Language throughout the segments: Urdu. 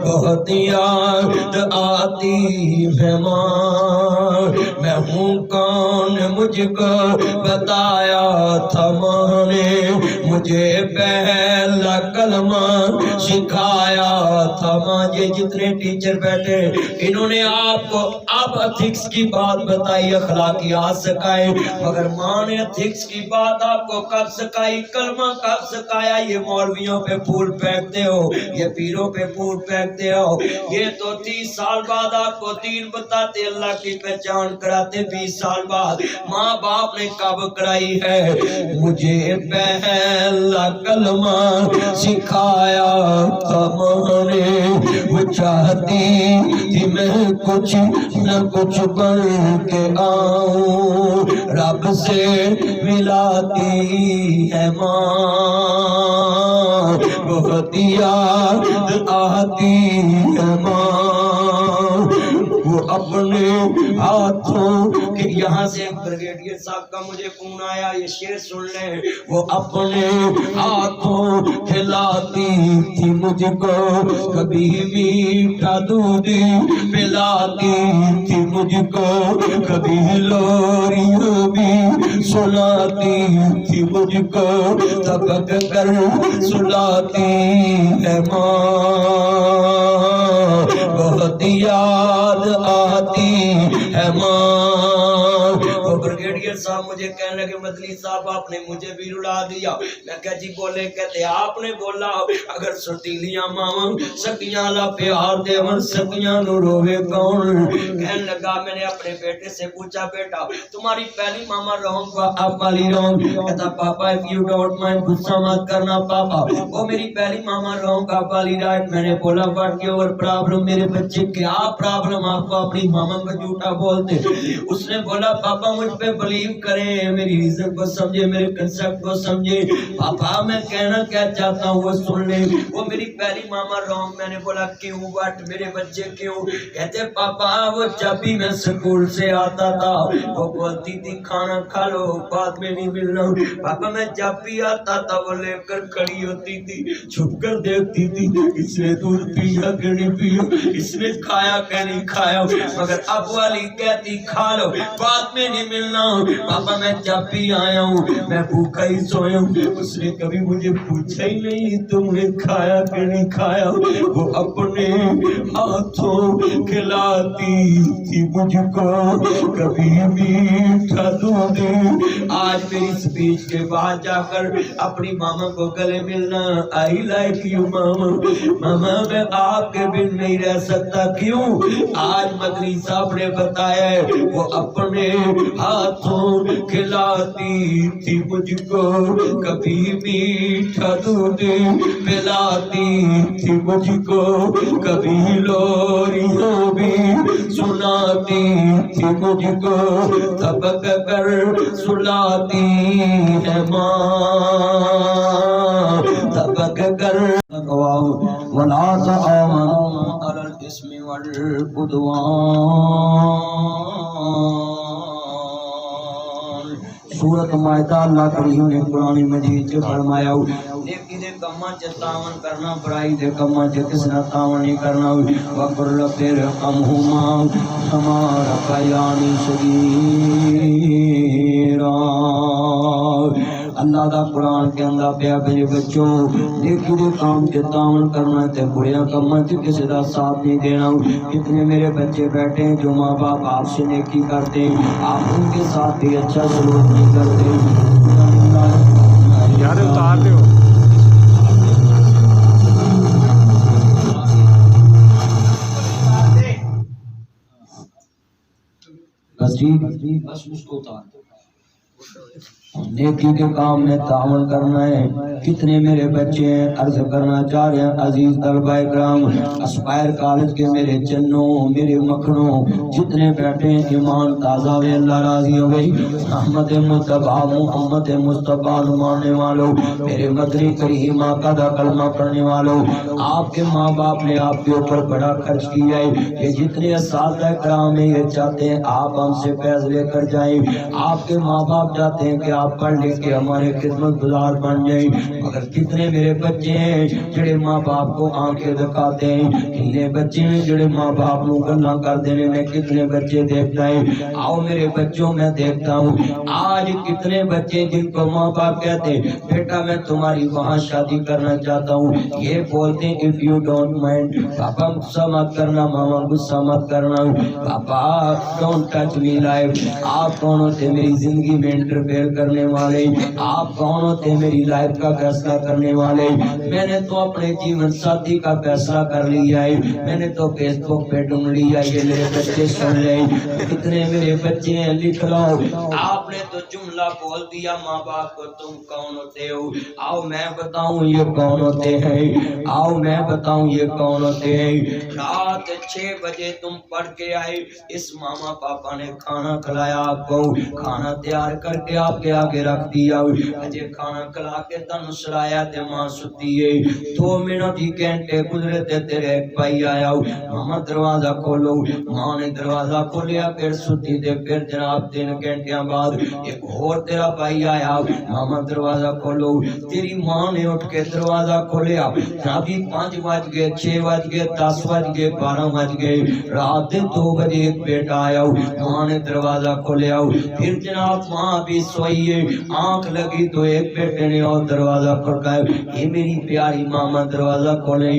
بہت یاد آتی ہے ماں، میں ہوں کون مجھ کو بتایا تھا ماں نے، مجھے پہلا کلمہ سکھایا تھا ماں۔ یہ جتنے ٹیچر بیٹھے انہوں نے آپ کو اب ایتھکس کی بات بتائی، اخلاقیات سکھائے، مگر ماں نے ایتھکس کی بات آپ کو کب سکھائی، کلمہ کب سکھایا؟ یہ مولویوں پہ پھول پھینکتے ہو، یہ پیروں پہ پھول پھینکتے ہو، یہ تو 30 سال بعد آپ کو دین بتاتے، اللہ کی پہچان کراتے 20 سال بعد۔ ماں باپ نے کب کرائی ہے؟ مجھے پہلا کلمہ سکھایا تھا ماں نے، وہ چاہتی تھی میں کچھ نہ کچھ بن کے آؤں، رب سے ملاتی ہے ماں، بہت یاد آتی ہے ماں، وہ اپنے ہاتھوں کہ یہاں سے بریگیڈیئر صاحب کا مجھے فون آیا، یہ شعر سن لیں، وہ اپنے ہاتھوں کھلاتی تھی مجھ کو، کبھی میٹھا دودھ پلاتی تھی مجھ کو، کبھی لوریاں بھی سناتی تھی مجھ کو، تبک کر سلاتی ہے ماں، بہت یاد آتی ہے ماں۔ وہ بریگیڈیئر صاحب مجھے کہنے لگے مدنی صاحب آپ نے مجھے بھی رلا دیا۔ میں کہا جی بولے؟ کہتے آپ نے بولا اگر ستیلیاں ماں سکیاں لا پیار دے من سکیاں نو روے کون؟ کہنے لگا میں نے اپنے بیٹے سے پوچھا بیٹا تمہاری پہلی ماما رونگ کو اب والی رونگ؟ کہتا پاپا if you don't mind غصہ مت کرنا پاپا، وہ میری پہلی ماما رونگ اب والی رائٹ۔ میں نے بولا what your problem؟ میرے بچے کیا پرابلم آپ کو اپنی ماما کو جھوٹا بولتے؟ اس نے بولا پاپا مجھ پہ بلیو کریں، میری ریزن کو سمجھے، میرے کنسپٹ کو سمجھے، پاپا میں کہنا کیا چاہتا ہوں وہ سن لیں، وہ میری پہلی ماما رونگ۔ میں نے بولا کیوں وٹ میرے بچے کیوں؟ کہتے پاپا وہ جب بھی میں سکول سے آتا تھا وہ بولتی تھی کھانا کھا لو بعد میں نہیں ملنا، پاپا میں جب بھی آتا تھا وہ لے کر کھڑی ہوتی تھی، چھپ کر دیکھتی تھی اس نے دودھ پیا کہ نہیں پیا، اس نے کھایا کہ نہیں کھایا، مگر اب والی کہتی کھا لو بعد میں نہیں ملنا، پاپا میں جب بھی آیا ہوں میں بھوکا ہی سویا ہوں، اس نے کبھی مجھے پوچھا ہی نہیں تم نے کھایا کہ نہیں کھایا، وہ اپنے ہاتھوں کھلاتی تھی مجھ کو، کبھی میٹھا دودھ۔ آج میری سپیچ کے بعد جا کر اپنی ماما کو گلے ملنا، آئی لائک یو ماما، ماما میں آپ کے بن نہیں رہ سکتا، کیوں؟ آج مدنی صاحب نے بتایا ہے وہ اپنے ہاتھوں کھلاتی تھی مجھ کو، کبھی میٹھا دودھ پلاتی تھی مجھ کو، کبھی لوریاں بھی سناتی تھی مجھ کو، تبک کر سلاتی ہے ماں، تبک کر ولا تعاونوا علی الاسم والعدوان۔ سورۃ مائدہ اللہ کریم نے قرآن مجید سے فرمایا نیکی دے کماں چ تعاون کرنا، برائی دے کماں چ کس نہ تعاون نہیں کرنا، وقر رب ارحمہما کما ربیانی صغیرا۔ اللہ دا قرآن کے اندر پیا میرے بچوں نیکی دے کام کے تعاون کرنا تے برے کاماں چ کسی دا ساتھ نہیں دینا۔ کتنے میرے بچے بیٹھے ہیں جو ماں باپ آپ سے نیکی کرتے ہیں آپ ان کے ساتھ بھی اچھا سلوک نہیں کرتے، یار اتار دے ہو بس اس کو اتار دو۔ نیکی کے کام میں تعاون کرنا ہے، کتنے میرے بچے ہیں عرض کرنا چاہ رہے ہیں عزیز طلبہ کرام اسپائر کالج کے میرے چنوں میرے مکھنوں جتنے بیٹھے ہیں ایمان تازہ ہوئے اللہ راضی ہو گئی احمد مصطفیٰ محمد مصطفیٰ ماننے والوں میرے مدنی کریم آقا دا کلمہ پڑھنے والوں آپ کے ماں باپ نے آپ کے اوپر بڑا خرچ کیا ہے یہ جتنے اساتذہ کرام ہیں یہ چاہتے ہیں آپ ہم سے فیض لے کر جائیں آپ کے ماں باپ چاہتے ہیں کہ آپ پڑھ لے کے ہمارے خدمت گزار بن جائیں مگر کتنے میرے بچے ہیں جڑے ماں باپ کو آنکھیں دکھاتے ہیں کتنے بچے ہیں جڑے ماں باپ کو گلاں کر دینے میں کتنے بچے دیکھتا ہے آؤ میرے بچوں میں دیکھتا ہوں آج کتنے بچے جن کو ماں باپ کہتے ہیں بیٹا میں تمہاری وہاں شادی کرنا چاہتا ہوں یہ بولتے ہیں if you don't mind پاپا غصہ مت کرنا ماما غصہ مت کرنا پاپا don't touch me life آپ کون ہوتے میری زندگی میں انٹرفیئر کرنے والے آپ کون ہوتے میری لائف کا فیصلہ کرنے والے میں نے تو اپنے جیون ساتھی کا فیصلہ کر لیا ہے میں نے تو فیس بک پہ ڈھونڈ لیا یہ میرے بچے سن لیں کتنے میرے بچے ہیں لکھ لو آپ نے تو جملہ بول دیا ماں باپ کو تم کون ہوتے ہو آؤ میں بتاؤں یہ کون ہوتے ہیں آؤ میں بتاؤں یہ کون ہوتے ہیں رات 6 بجے تم پڑھ کے آئے اس ماما پاپا نے کھانا کھلایا آپ کو کھانا تیار کر کے آپ کے آگے رکھ دیا اجے کھانا کھلا کے تن سلایا تے ماں ستی ہے 2 منٹ ہی گھنٹے گزرے تے تیرے ایک بھائی آیا ماما دروازہ کھولو ماں نے دروازہ کھولیا پھر ستی تے پھر جناب 3 گھنٹے بعد ایک اور تیرا بھائی آیا ماما دروازہ کھولو تیری ماں نے اٹھ کے دروازہ کھولیا ابھی 5 بج گئے 6 بج گئے 10 بج گئے 12 بج گئے رات 2 بجے ایک بیٹا آیا ماں نے دروازہ کھولیا پھر جناب ماں بھی سوئی ہے آنکھ لگی تو ایک بیٹے نے اور دروازہ کھڑکایا یہ میری پیاری ماما دروازہ کھولے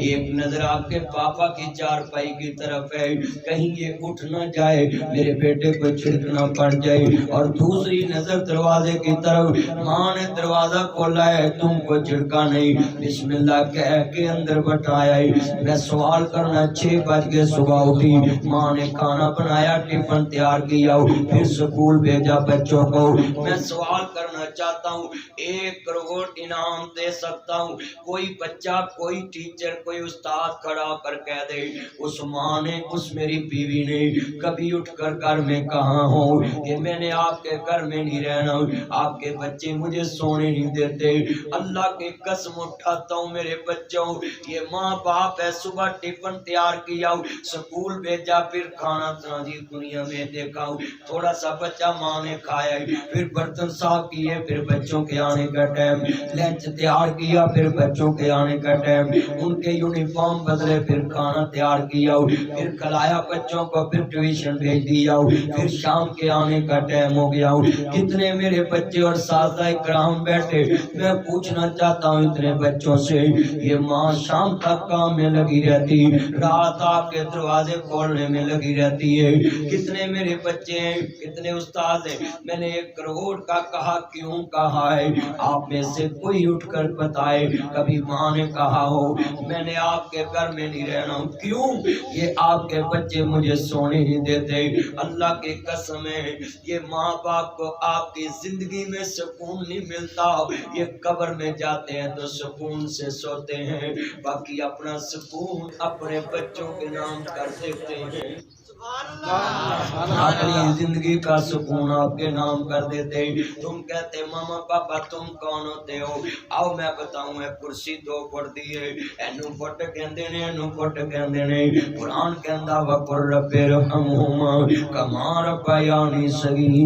ایک نظر آپ کے پاپا کی چارپائی کی طرف ہے کہیں یہ اٹھ نہ جائے میرے بیٹے کو چھڑکنا پڑ جائے اور دوسری نظر دروازے کی طرف ماں نے دروازہ کھولا ہے تم کو چھڑکا نہیں بسم اللہ کہہ کے اندر بٹھایا ہے میں سوال کرنا 6 بج کے صبح اٹھی ماں نے کھانا بنایا ٹفن تیار کیا پھر سکول بھیجا بچوں کو میں سوال کرنا چاہتا ہوں 1 کروڑ انعام دے سکتا ہوں کوئی بچہ کوئی ٹیچر کوئی استاد کھڑا کر کہہ دے اس ماں نے اس میری بیوی نے کبھی اٹھ کر گھر میں کہاں ہو کہ میں نے آپ کے گھر میں نہیں رہنا آپ کے بچے مجھے سونے نہیں دیتے اللہ کی قسم اٹھاتا ہوں میرے بچوں یہ ماں باپ ہے صبح ٹفن تیار کیا سکول بھیجا پھر کھانا تنازی دنیا میں دیکھا تھوڑا سا بچہ ماں نے کھایا پھر برتن صاف کیے پھر بچوں کے آنے کا ٹائم لنچ تیار کیا پھر بچوں کے آنے کا ٹائم ان کے یونیفارم بدلے پھر کھانا تیار کیا پھر کھلایا بچوں کو پھر ٹیوشن بھیج دیا پھر شام کے آنے کا ٹائم ہو گیا کتنے میرے بچے اور اساتذہ کرام بیٹھے میں پوچھنا چاہتا ہوں اتنے بچوں سے یہ ماں شام تک کام میں لگی رہتی رات آپ کے دروازے کھولنے میں لگی رہتی ہے کتنے میرے بچے ہیں کتنے استاد ہیں میں نے 1 کروڑ کا کہا کیوں کہا ہے آپ میں سے کوئی اٹھ کر بتائے کبھی ماں نے کہا ہو میں نے آپ کے گھر میں نہیں رہنا ہوں کیوں یہ آپ کے بچے مجھے سونے نہیں دیتے اللہ کی قسم ہے یہ ماں باپ کو آپ کی زندگی میں سکون نہیں ملتا یہ قبر میں جاتے ہیں تو سکون سے سوتے ہیں باقی اپنا سکون اپنے بچوں کے نام کر دیتے ہیں اپنی زندگی کا سکون آپ کے نام کر دیتے تم کہتے ماما پاپا تم کون ہوتے ہو آؤ میں بتاؤں ہے کرسی 2 پڑتی ہے اینو پٹ کہندے نے اینو پٹ کہندے نے قرآن کہندا وقر رب رحمہما کما ربیانی صغیرا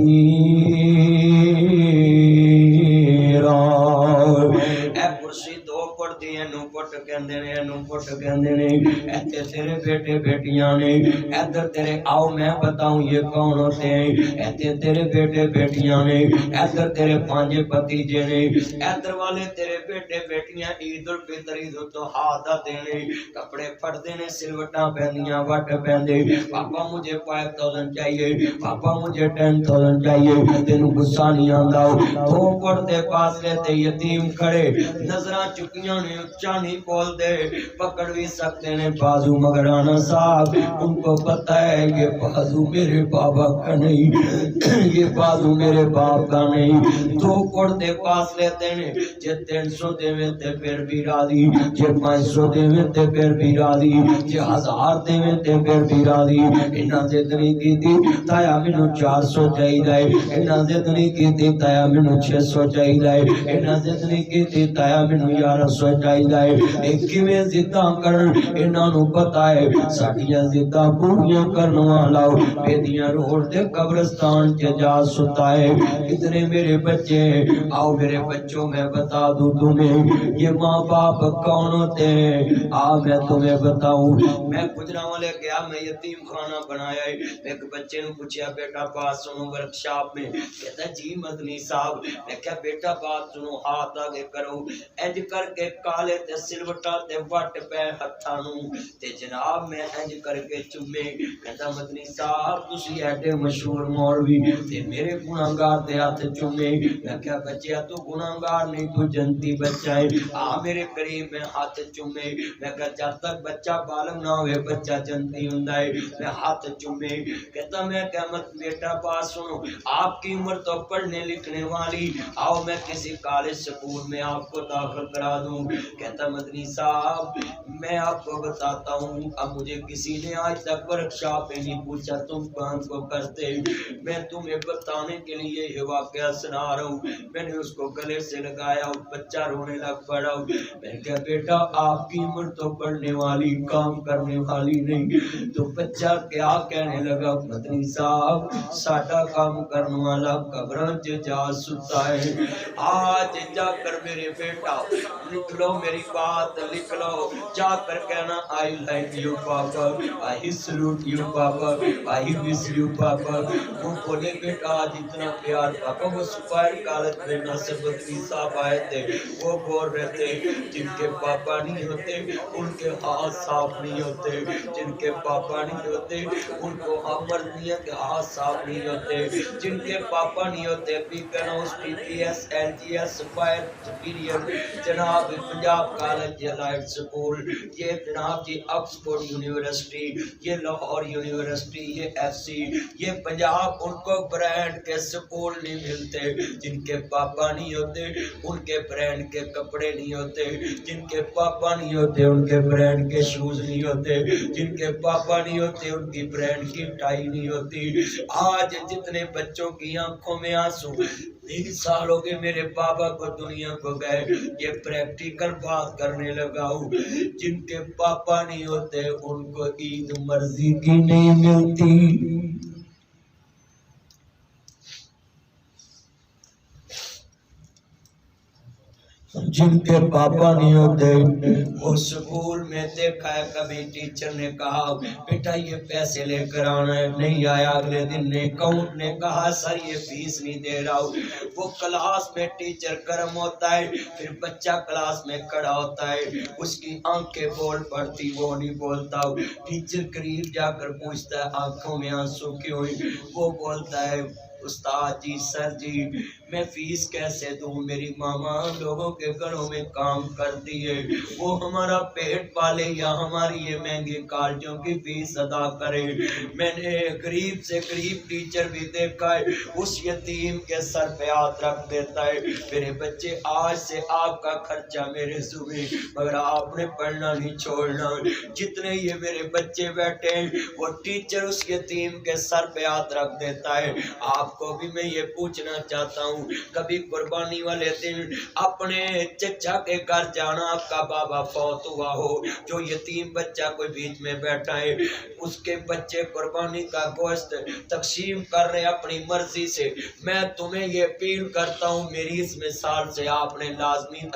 اے کرسی 2 پڑتی ہے اینو پٹ کہندے نے اینو پٹ کہندے نے ایتھے تیرے بیٹے بیٹیاں نے ادھر تیرے آؤ میں بتاؤں یہ کون ہوتے ہیں ایتھے تیرے بیٹے بیٹیاں نے ادھر تیرے 5 بھتیجے نے ادھر والے تیرے بیٹے بیٹیاں عید الفطر عید الاضحیٰ دینے کپڑے پھڑدے نے سلوٹاں پہندیاں وٹ پہندے پاپا مجھے 5000 چاہیے پاپا مجھے 10000 چاہیے تینوں غصہ نہیں آندا 2 پڑتے فاصلے تے یتیم کھڑے نظراں چکیاں نے اچھا نہیں بول دے پکڑ بھی سکتے ہیں بازو، مگر رانا صاحب ان کو پتہ ہے یہ بازو میرے بابا کا نہیں، یہ بازو میرے باپ کا نہیں۔ دو پردے پاس لیتے ہیں، جے 300 دے میں تے پھر بھی راضی، جے 500 دے میں تے پھر بھی راضی، جے 1000 دے میں تے پھر بھی راضی۔ انہاں ضد نہیں کیتی تایا مینوں 400 چاہیدا ہے، انہاں ضد نہیں کیتی تایا مینوں 600 چاہیدا ہے، انہاں ضد نہیں کیتی تایا مینوں 1100 چاہیدا ہے۔ اے کیویں ضداں کرن انہاں نوں پتہ ہے ساڈیاں ضداں پوریاں کرن والا بیدیاں روڈ دے قبرستان چ جا ستا ہے۔ اتنے میرے بچے، آؤ میرے بچوں میں بتا دوں تمہیں یہ ماں باپ کون ہوتے ہیں۔ میں تمہیں بتاؤں، میں گجرانوالے گیا، میں یتیم خانہ بنایا ہے۔ ایک بچے نے پوچھا بیٹا بات سنو ورکشاپ میں، کہتا جی مدنی صاحب۔ میں کہا بیٹا بات سنو، ہاتھ آگے کرو، انج کر کے کالے تے سلوٹا تے وٹ پہ ہتھاں نوں تے جناب میں انج کر کے چومے۔ کہتا مدنی صاحب تسی ایڈے مشہور مولوی تے میرے گناہگار دے ہاتھ چومے۔ میں کہا بچیا تو گناہگار نہیں، تو جنتی بچہ ہے، میرے قریب میں ہاتھ چومے۔ میں کہا جب تک بچہ بالغ نہ ہوئے بچہ جنتی ہوندا ہے، میں ہاتھ چومے۔ کہتا میں کہا مت بیٹا بات سنو، آپ کی عمر تو پڑھنے لکھنے والی، آؤ میں کسی کالج سکول میں آپ کو داخل کرا دوں۔ کہتا مدنی صاحب میں آپ کو بتاتا ہوں، اب مجھے کسی نے آج تک ورکشاپ میں نہیں پوچھا تم کام کو کرتے، میں تمہیں بتانے کے لیے یہ واقعہ سنا رہا ہوں۔ میں نے اس کو گلے سے لگایا، بچہ رونے لگ پڑا۔ میں نے کہا بیٹا آپ کی عمر تو پڑھنے والی کام کرنے والی نہیں۔ تو بچہ کیا کہنے لگا مدنی صاحب ساڈا کام کرنے والا قبراں چ جا ستا ہے۔ آج جا کر میرے بیٹا لکھ لو میری بات، لکھ لو، جا کر کہنا I like you papa, I salute you papa, I miss you پاپا۔ وہ بولے بیٹا آج اتنا پیار پاپا۔ وہ سپاہر کالج میں ناصر بدری صاحب آئے تھے، وہ بول رہے تھے جن کے پاپا نہیں ہوتے ان کے ہاتھ صاف نہیں ہوتے، جن کے پاپا نہیں ہوتے ان کو مرد نہیں ہے کہ ہاتھ صاف نہیں ہوتے، جن کے پاپا نہیں ہوتے پی کنوس P P S L G S سپاہر سپیریئر جناب پنجاب کالج یہ لائٹ سکول، یہ جناب جی آکسفورڈ یونیورسٹی، یہ لاہور یونیورسٹی، یہ ایف سی، یہ پنجاب ان کو برانڈ کے سکول نہیں ملتے۔ جن کے پاپا نہیں ہوتے ان کے برانڈ کے کپڑے نہیں ہوتے، جن کے پاپا نہیں ہوتے ان کے برانڈ کے شوز نہیں ہوتے، جن کے پاپا نہیں ہوتے ان کی برانڈ کی ٹائی نہیں ہوتی۔ آج جتنے بچوں کی آنکھوں میں آنسو، 3 سال ہو گئے میرے بابا کو دنیا کو گئے، یہ پریکٹیکل بات کرنے لگا ہوں۔ جن کے پاپا نہیں ہوتے ان کو عید مرضی کی نہیں ملتی۔ جن کے پاپا نہیں ہوتے وہ سکول میں دیکھا ہے کبھی ٹیچر نے کہا بیٹا یہ پیسے لے کر آنا ہے، نہیں آیا، اگلے دن نے اکاؤنٹ نے کہا سر یہ فیس نہیں دے رہا ہوں۔ وہ کلاس میں ٹیچر گرم ہوتا ہے، پھر بچہ کلاس میں کھڑا ہوتا ہے، اس کی آنکھیں بول پڑتی وہ نہیں بولتا۔ ٹیچر قریب جا کر پوچھتا ہے آنکھوں میں آنسو کیوں ہیں؟ وہ بولتا ہے استاد جی سر جی میں فیس کیسے دوں، میری ماما لوگوں کے گھروں میں کام کرتی ہے، وہ ہمارا پیٹ پالے یا ہماری یہ مہنگی کالجوں کی فیس ادا کرے۔ میں نے غریب سے غریب ٹیچر بھی دیکھا ہے اس یتیم کے سر پہ ہاتھ رکھ دیتا ہے میرے بچے آج سے آپ کا خرچہ میرے ذمہ، مگر آپ نے پڑھنا نہیں چھوڑنا۔ جتنے یہ میرے بچے بیٹھے ہیں وہ ٹیچر اس یتیم کے سر پہ ہاتھ رکھ دیتا ہے۔ آپ کو بھی میں یہ پوچھنا چاہتا ہوں کبھی قربانی والے دن اپنے چچا کے گھر جانا، آپ کا بابا فوت ہوا ہو، جو یتیم بچہ کوئی بیچ میں بیٹھا ہے، اس کے بچے قربانی کا گوشت تقسیم کر رہے اپنی مرضی سے، میں تمہیں یہ اپیل کرتا ہوں میری اس مثال سے آپ نے لازمی